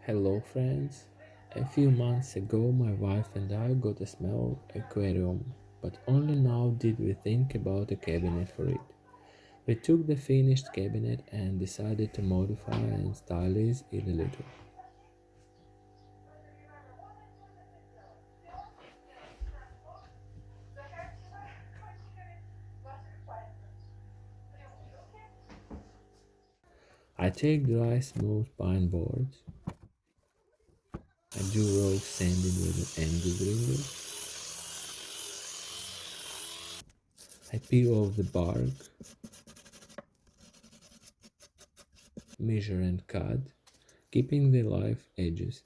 Hello friends. A few months ago my wife and I got a small aquarium, but only now did we think about a cabinet for it. We took the finished cabinet and decided to modify and stylize it a little. I take dry smooth pine boards. I do rough sanding with an angle grinder. I peel off the bark, measure and cut, keeping the live edges.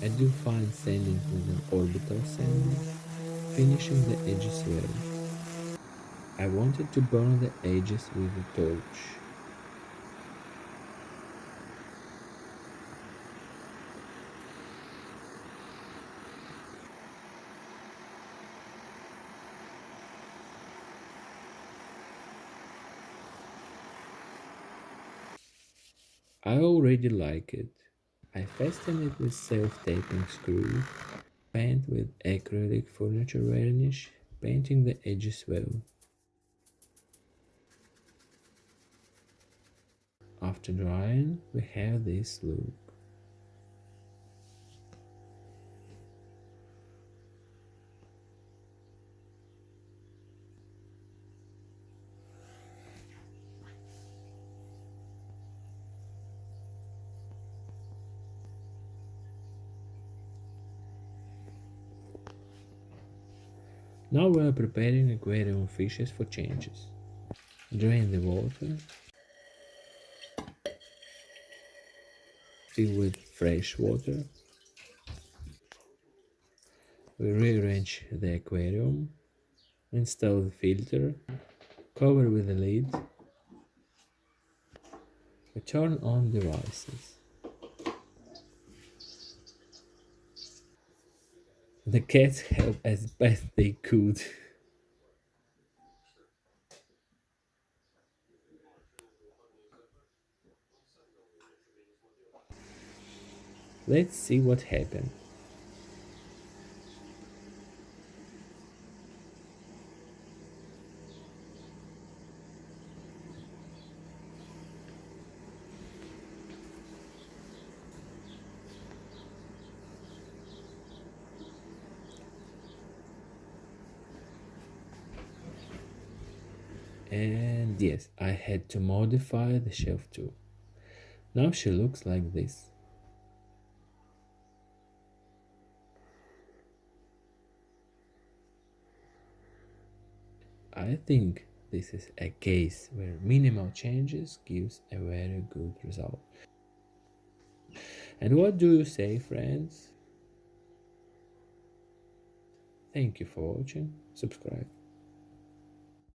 I do fine sanding with an orbital sander, finishing the edges well. I wanted to burn the edges with a torch. I already like it. I fasten it with self-taping screw, paint with acrylic furniture varnish, painting the edges well. After drying, we have this look. Now we are preparing aquarium fishes for changes. Drain the water, fill with fresh water. We rearrange the aquarium, install the filter, cover with a lid. We turn on devices. The cats help as best they could. Let's see what happened. And yes, I had to modify the shelf too. Now she looks like this. I think this is a case where minimal changes gives a very good result. And what do you say, friends? Thank you for watching. Subscribe.